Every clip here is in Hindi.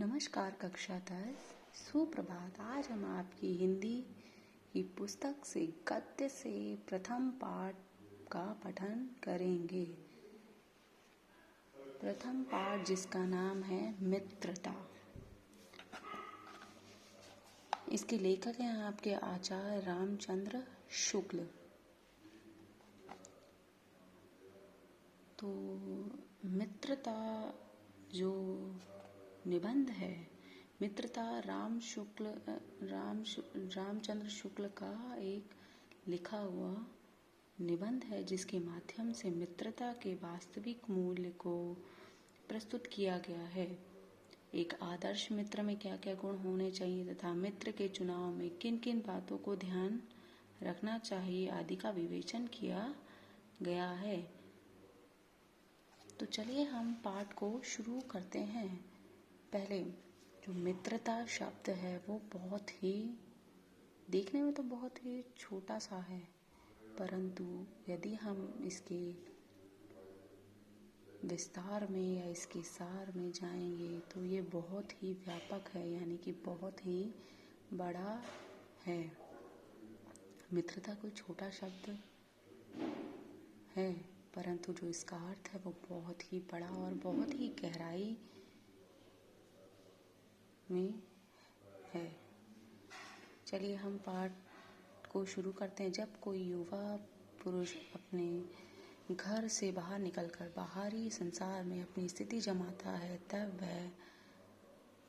नमस्कार कक्षा 10। सुप्रभात। आज हम आपकी हिंदी की पुस्तक से गद्य से प्रथम पाठ का पठन करेंगे। प्रथम पाठ जिसका नाम है मित्रता। इसके लेखक हैं आपके आचार्य रामचंद्र शुक्ल। तो मित्रता जो निबंध है, मित्रता रामचंद्र शुक्ल का एक लिखा हुआ निबंध है, जिसके माध्यम से मित्रता के वास्तविक मूल्य को प्रस्तुत किया गया है। एक आदर्श मित्र में क्या क्या गुण होने चाहिए तथा मित्र के चुनाव में किन किन बातों को ध्यान रखना चाहिए आदि का विवेचन किया गया है। तो चलिए हम पाठ को शुरू करते हैं। पहले जो मित्रता शब्द है वो बहुत ही देखने में तो बहुत ही छोटा सा है, परंतु यदि हम इसके विस्तार में या इसके सार में जाएंगे तो ये बहुत ही व्यापक है, यानी कि बहुत ही बड़ा है। मित्रता कोई छोटा शब्द है, परंतु जो इसका अर्थ है वो बहुत ही बड़ा और बहुत ही गहराई में है। चलिए हम पाठ को शुरू करते हैं। जब कोई युवा पुरुष अपने घर से बाहर निकलकर बाहरी संसार में अपनी स्थिति जमाता है,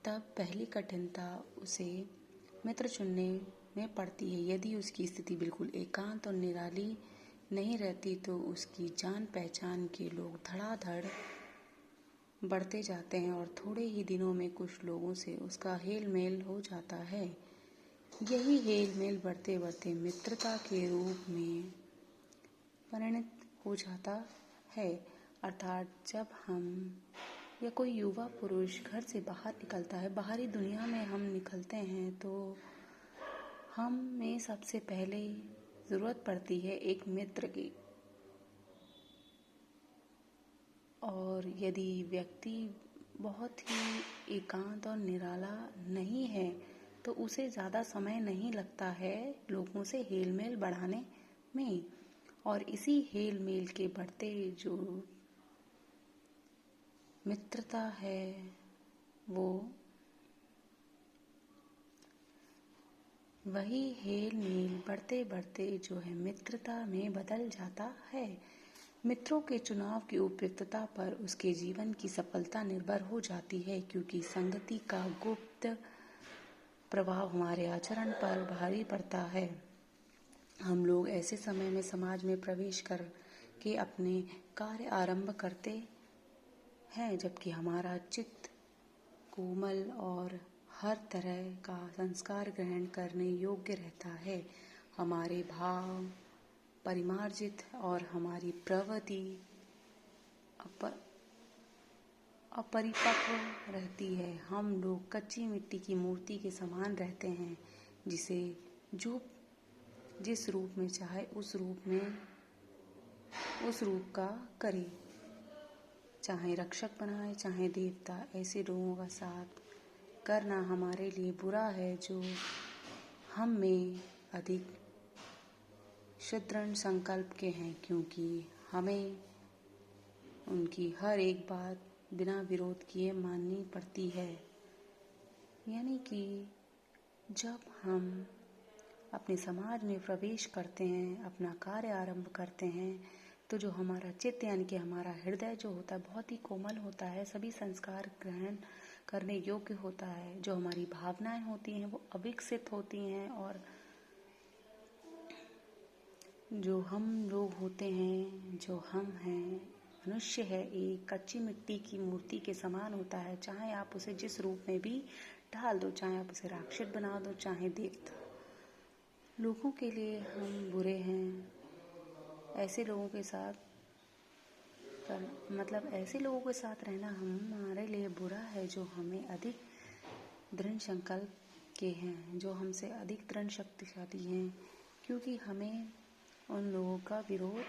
तब पहली कठिनता उसे मित्र चुनने में पड़ती है। यदि उसकी स्थिति बिल्कुल एकांत और निराली नहीं रहती तो उसकी जान पहचान के लोग धड़ाधड़ बढ़ते जाते हैं और थोड़े ही दिनों में कुछ लोगों से उसका हेल मेल हो जाता है। यही हेल मेल बढ़ते बढ़ते मित्रता के रूप में परिणत हो जाता है। अर्थात जब हम या कोई युवा पुरुष घर से बाहर निकलता है, बाहरी दुनिया में हम निकलते हैं, तो हमें सबसे पहले ज़रूरत पड़ती है एक मित्र की। और यदि व्यक्ति बहुत ही एकांत और निराला नहीं है तो उसे ज़्यादा समय नहीं लगता है लोगों से हेल मेल बढ़ाने में, और इसी हेल मेल के बढ़ते जो मित्रता है वो वही हेल मेल बढ़ते बढ़ते जो है मित्रता में बदल जाता है। मित्रों के चुनाव की उपयुक्तता पर उसके जीवन की सफलता निर्भर हो जाती है, क्योंकि संगति का गुप्त प्रभाव हमारे आचरण पर भारी पड़ता है। हम लोग ऐसे समय में समाज में प्रवेश करके अपने कार्य आरंभ करते हैं, जबकि हमारा चित्त कोमल और हर तरह का संस्कार ग्रहण करने योग्य रहता है। हमारे भाव परिमार्जित और हमारी प्रवृत्ति अपरिपक्व रहती है। हम लोग कच्ची मिट्टी की मूर्ति के समान रहते हैं, जिसे जो जिस रूप में चाहे उस रूप का करे, चाहे रक्षक बनाए चाहे देवता। ऐसे लोगों का साथ करना हमारे लिए बुरा है, जो हम में अधिक सुदृढ़ संकल्प के हैं, क्योंकि हमें उनकी हर एक बात बिना विरोध किए माननी पड़ती है। यानी कि जब हम अपने समाज में प्रवेश करते हैं, अपना कार्य आरंभ करते हैं, तो जो हमारा चित्त यानी कि हमारा हृदय जो होता है बहुत ही कोमल होता है, सभी संस्कार ग्रहण करने योग्य होता है। जो हमारी भावनाएं होती हैं वो अविकसित होती हैं, और जो हम लोग होते हैं, जो हम हैं, मनुष्य है, एक कच्ची मिट्टी की मूर्ति के समान होता है। चाहे आप उसे जिस रूप में भी ढाल दो, चाहे आप उसे राक्षस बना दो चाहे देवता, लोगों के लिए हम बुरे हैं। ऐसे लोगों के साथ ऐसे लोगों के साथ रहना हमारे लिए बुरा है, जो हमें अधिक दृढ़ संकल्प के हैं, जो हमसे अधिक दृढ़ शक्तिशाली हैं, क्योंकि हमें उन लोगों का विरोध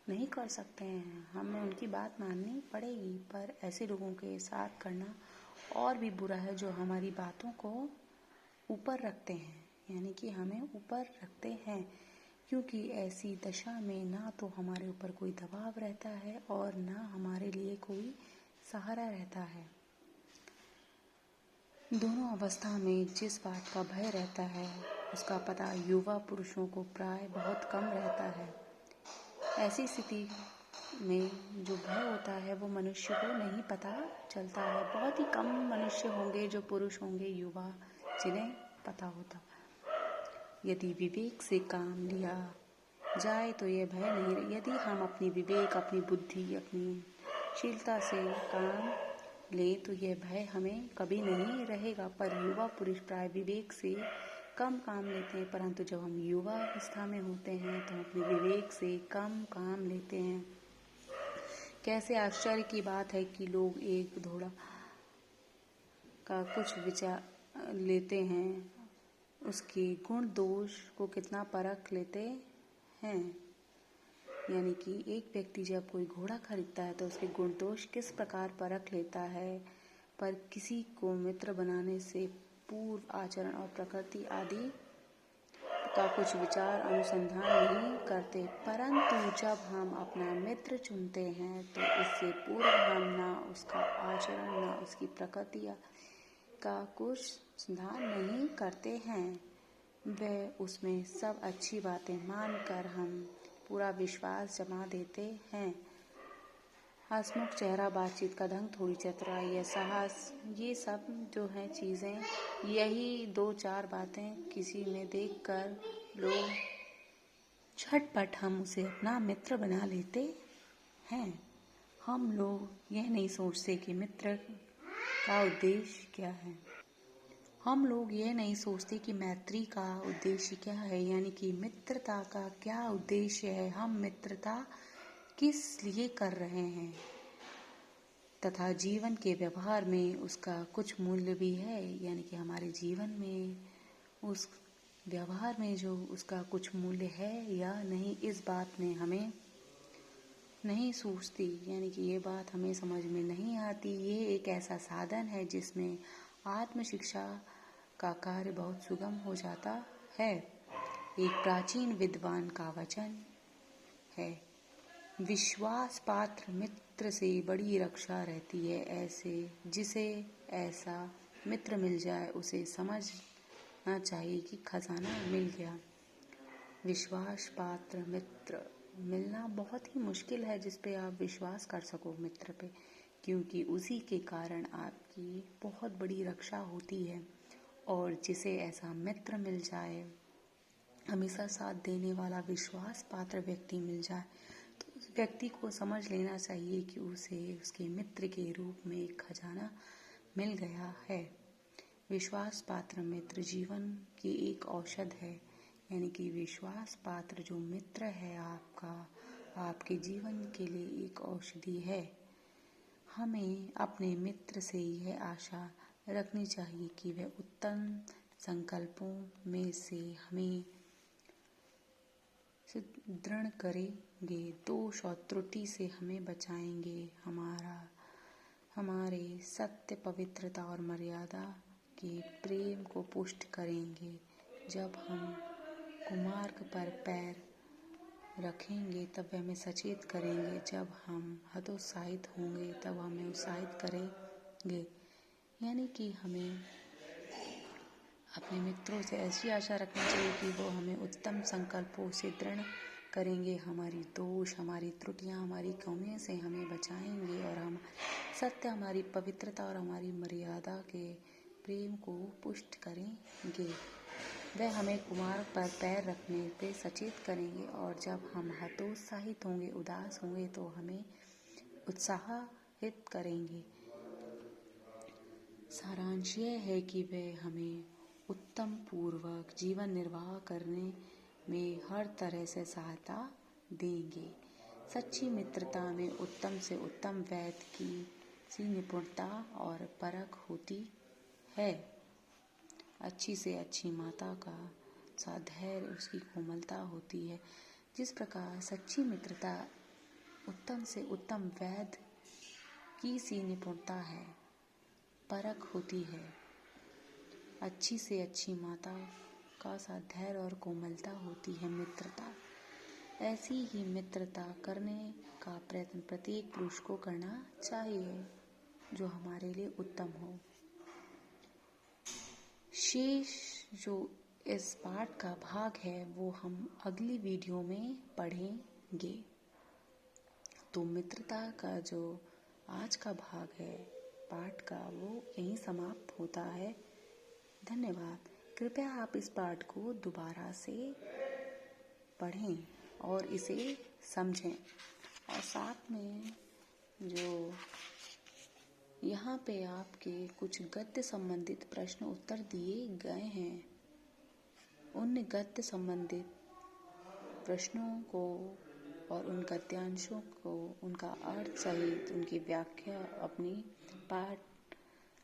नहीं कर सकते हैं, हमें उनकी बात माननी पड़ेगी। पर ऐसे लोगों के साथ करना और भी बुरा है जो हमारी बातों को ऊपर रखते हैं, यानी कि हमें ऊपर रखते हैं, क्योंकि ऐसी दशा में ना तो हमारे ऊपर कोई दबाव रहता है और ना हमारे लिए कोई सहारा रहता है। दोनों अवस्था में जिस बात का भय रहता है उसका पता युवा पुरुषों को प्राय बहुत कम रहता है। ऐसी स्थिति में जो भय होता है वो मनुष्य को नहीं पता चलता है। बहुत ही कम मनुष्य होंगे, जो पुरुष होंगे, युवा, जिन्हें पता होता। यदि विवेक से काम लिया जाए तो यह भय नहीं। यदि हम अपनी विवेक, अपनी बुद्धि, अपनी शीलता से काम ले तो यह भय हमें कभी नहीं रहेगा। पर युवा पुरुष प्राय विवेक से कम काम लेते हैं, परंतु जब हम युवा अवस्था में होते हैं तो हम अपने विवेक से कम काम लेते हैं। कैसे आश्चर्य की बात है कि लोग एक घोड़ा का कुछ विचार लेते हैं, उसके गुण दोष को कितना परख लेते हैं। यानी कि एक व्यक्ति जब कोई घोड़ा खरीदता है तो उसके गुण दोष किस प्रकार परख लेता है, पर किसी को मित्र बनाने से पूर्व आचरण और प्रकृति आदि का कुछ विचार अनुसंधान नहीं करते। परंतु जब हम अपना मित्र चुनते हैं तो इससे पूर्व हम ना उसका आचरण, ना उसकी प्रकृति का कुछ संधान नहीं करते हैं। वह उसमें सब अच्छी बातें मानकर हम पूरा विश्वास जमा देते हैं। हंसमुख चेहरा, बातचीत का ढंग, थोड़ी चतुराई या साहस, ये सब जो हैं चीज़ें, यही 2-4 बातें किसी में देखकर लोग झटपट हम उसे अपना मित्र बना लेते हैं। हम लोग यह नहीं सोचते कि मित्र का उद्देश्य क्या है। हम लोग यह नहीं सोचते कि मैत्री का उद्देश्य क्या है, यानी कि मित्रता का क्या उद्देश्य है, हम मित्रता किस लिए कर रहे हैं, तथा जीवन के व्यवहार में उसका कुछ मूल्य भी है। यानी कि हमारे जीवन में उस व्यवहार में जो उसका कुछ मूल्य है या नहीं, इस बात में हमें नहीं सोचती। यानी कि ये बात हमें समझ में नहीं आती। ये एक ऐसा साधन है जिसमें आत्म शिक्षा का कार्य बहुत सुगम हो जाता है। एक प्राचीन विद्वान का वचन है, विश्वास पात्र मित्र से बड़ी रक्षा रहती है। ऐसे जिसे ऐसा मित्र मिल जाए उसे समझना चाहिए कि खजाना मिल गया। विश्वास पात्र मित्र मिलना बहुत ही मुश्किल है जिस पे आप विश्वास कर सको मित्र पे, क्योंकि उसी के कारण आपकी बहुत बड़ी रक्षा होती है। और जिसे ऐसा मित्र मिल जाए, हमेशा साथ देने वाला विश्वास पात्र व्यक्ति मिल जाए, तो उस व्यक्ति को समझ लेना चाहिए कि उसे उसके मित्र के रूप में एक खजाना मिल गया है। विश्वास पात्र मित्र जीवन की एक औषध है। यानी कि विश्वास पात्र जो मित्र है आपका, आपके जीवन के लिए एक औषधि है। हमें अपने मित्र से यह आशा रखनी चाहिए कि वह उत्तम संकल्पों में से हमें दृढ़ करेंगे, दोष और त्रुटि से हमें बचाएंगे, हमारे सत्य, पवित्रता और मर्यादा के प्रेम को पुष्ट करेंगे। जब हम कुमार्ग पर पैर रखेंगे तब वे हमें सचेत करेंगे, जब हम हतोत्साहित होंगे तब हमें उत्साहित करेंगे। यानी कि हमें अपने मित्रों से ऐसी आशा रखनी चाहिए कि वो हमें उत्तम संकल्पों से दृढ़ करेंगे, हमारी दोष, हमारी त्रुटियां, हमारी कमियों से हमें बचाएंगे और हम सत्य, हमारी पवित्रता और हमारी मर्यादा के प्रेम को पुष्ट करेंगे। वह हमें कुमार्ग पर पैर रखने पे सचेत करेंगे और जब हम हतोत्साहित होंगे, उदास होंगे तो हमें उत्साहित करेंगे। सारांश यह है कि वे हमें उत्तम पूर्वक जीवन निर्वाह करने में हर तरह से सहायता देंगे। सच्ची मित्रता में उत्तम से उत्तम वैद्य की सी निपुणता और परख होती है। अच्छी से अच्छी माता का सा धैर्य, उसकी कोमलता होती है। जिस प्रकार सच्ची मित्रता उत्तम से उत्तम वैद्य की सी निपुणता है, परख होती है। अच्छी से अच्छी माता का सा धैर्य और कोमलता होती है मित्रता। ऐसी ही मित्रता करने का प्रयत्न प्रत्येक पुरुष को करना चाहिए जो हमारे लिए उत्तम हो। शेष जो इस पाठ का भाग है वो हम अगली वीडियो में पढ़ेंगे। तो मित्रता का जो आज का भाग है पाठ का वो यहीं समाप्त होता है। धन्यवाद। कृपया आप इस पाठ को दोबारा से पढ़ें और इसे समझें और साथ में जो यहाँ पे आपके कुछ गद्य संबंधित प्रश्न उत्तर दिए गए हैं उन गद्य संबंधित प्रश्नों को और उन गद्यांशों को उनका अर्थ सहित उनकी व्याख्या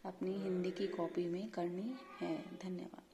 अपनी हिंदी की कॉपी में करनी है। धन्यवाद।